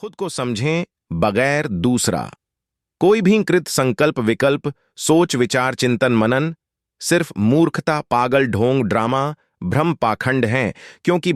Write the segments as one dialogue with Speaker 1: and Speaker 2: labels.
Speaker 1: खुद को समझें बगैर दूसरा। कोई भी कृत संकल्प विकल्प सोच विचार चिंतन मनन सिर्फ मूर्खता पागल ढोंग ड्रामा भ्रम पाखंड हैं, क्योंकि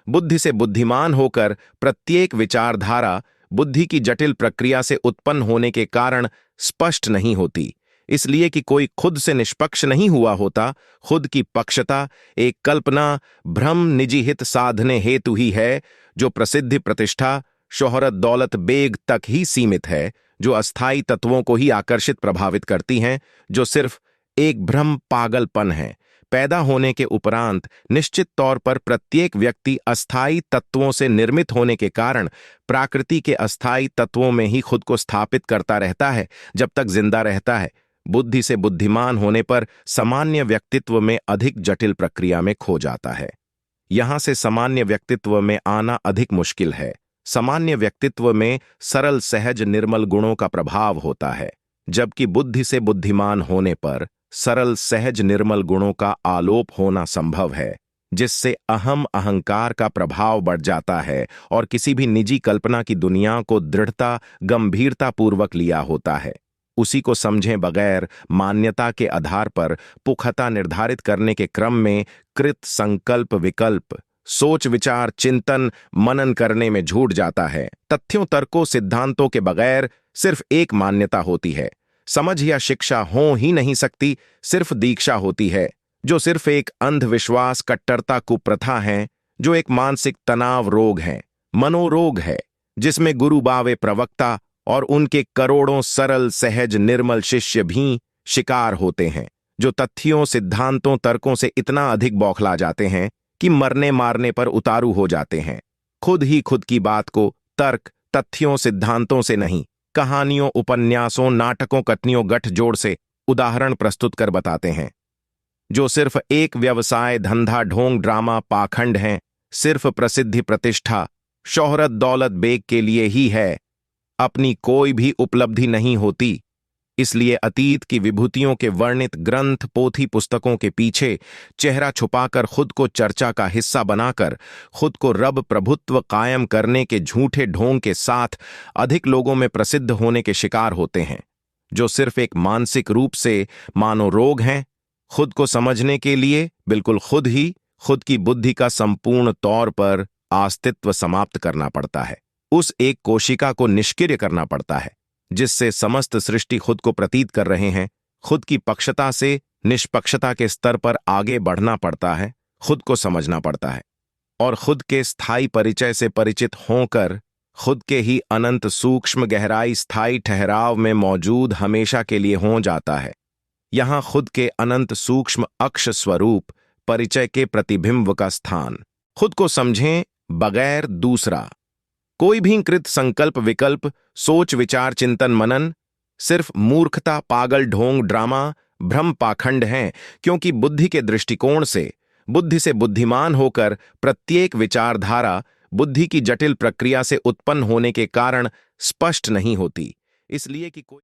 Speaker 1: बुद्धि से बुद्धिमान होकर प्रत्येक विचारधारा बुद्धि की जटिल प्रक्रिया से उत्पन्न होने के कारण स्पष्ट नहीं होती। इसलिए कि कोई खुद से निष्पक्ष नहीं हुआ होता। खुद की पक्षता एक कल्पना भ्रम निजी हित साधने हेतु ही है, जो प्रसिद्धि प्रतिष्ठा शोहरत दौलत बेग तक ही सीमित है, जो अस्थाई तत्वों को ही आकर्षित प्रभावित करती हैं, जो सिर्फ एक भ्रम पागलपन है। पैदा होने के उपरांत निश्चित तौर पर प्रत्येक व्यक्ति अस्थाई तत्वों से निर्मित होने के कारण प्रकृति के अस्थाई तत्वों में ही खुद को स्थापित करता रहता है जब तक जिंदा रहता है। बुद्धि से बुद्धिमान होने पर सामान्य व्यक्तित्व में अधिक जटिल प्रक्रिया में खो जाता है। यहां से सामान्य व्यक्तित्व में आना अधिक मुश्किल है। सामान्य व्यक्तित्व में सरल सहज निर्मल गुणों का प्रभाव होता है, जबकि बुद्धि से बुद्धिमान होने पर सरल सहज निर्मल गुणों का आलोप होना संभव है, जिससे अहम अहंकार का प्रभाव बढ़ जाता है और किसी भी निजी कल्पना की दुनिया को दृढ़ता गंभीरता पूर्वक लिया होता है। उसी को समझें बगैर मान्यता के आधार पर पुख्ता निर्धारित करने के क्रम में कृत संकल्प विकल्प सोच विचार चिंतन मनन करने में झूठ जाता है। तथ्यों तर्कों सिद्धांतों के बगैर सिर्फ एक मान्यता होती है। समझ या शिक्षा हो ही नहीं सकती, सिर्फ दीक्षा होती है, जो सिर्फ एक अंधविश्वास कट्टरता कुप्रथा है, जो एक मानसिक तनाव रोग है, मनोरोग है, जिसमें गुरु बावे प्रवक्ता और उनके करोड़ों सरल सहज निर्मल शिष्य भी शिकार होते हैं, जो तथ्यों सिद्धांतों तर्कों से इतना अधिक बौखला जाते हैं कि मरने मारने पर उतारू हो जाते हैं। खुद ही खुद की बात को तर्क तथ्यों सिद्धांतों से नहीं, कहानियों उपन्यासों नाटकों कथनियों गठजोड़ से उदाहरण प्रस्तुत कर बताते हैं, जो सिर्फ एक व्यवसाय धंधा ढोंग ड्रामा पाखंड हैं, सिर्फ प्रसिद्धि प्रतिष्ठा शोहरत दौलत बेग के लिए ही है। अपनी कोई भी उपलब्धि नहीं होती। इसलिए अतीत की विभूतियों के वर्णित ग्रंथ पोथी पुस्तकों के पीछे चेहरा छुपाकर खुद को चर्चा का हिस्सा बनाकर खुद को रब प्रभुत्व कायम करने के झूठे ढोंग के साथ अधिक लोगों में प्रसिद्ध होने के शिकार होते हैं, जो सिर्फ एक मानसिक रूप से मानो रोग हैं। खुद को समझने के लिए बिल्कुल खुद ही खुद की बुद्धि का संपूर्ण तौर पर अस्तित्व समाप्त करना पड़ता है। उस एक कोशिका को निष्क्रिय करना पड़ता है जिससे समस्त सृष्टि खुद को प्रतीत कर रहे हैं। खुद की पक्षता से निष्पक्षता के स्तर पर आगे बढ़ना पड़ता है, खुद को समझना पड़ता है और खुद के स्थायी परिचय से परिचित होकर खुद के ही अनंत सूक्ष्म गहराई स्थायी ठहराव में मौजूद हमेशा के लिए हो जाता है। यहां खुद के अनंत सूक्ष्म अक्ष स्वरूप परिचय के प्रतिबिंब का स्थान। खुद को समझें बगैर दूसरा। कोई भी कृत संकल्प विकल्प सोच विचार चिंतन मनन सिर्फ मूर्खता पागल ढोंग ड्रामा भ्रम पाखंड हैं, क्योंकि बुद्धि से बुद्धिमान होकर प्रत्येक विचारधारा बुद्धि की जटिल प्रक्रिया से उत्पन्न होने के कारण स्पष्ट नहीं होती। इसलिए कि कोई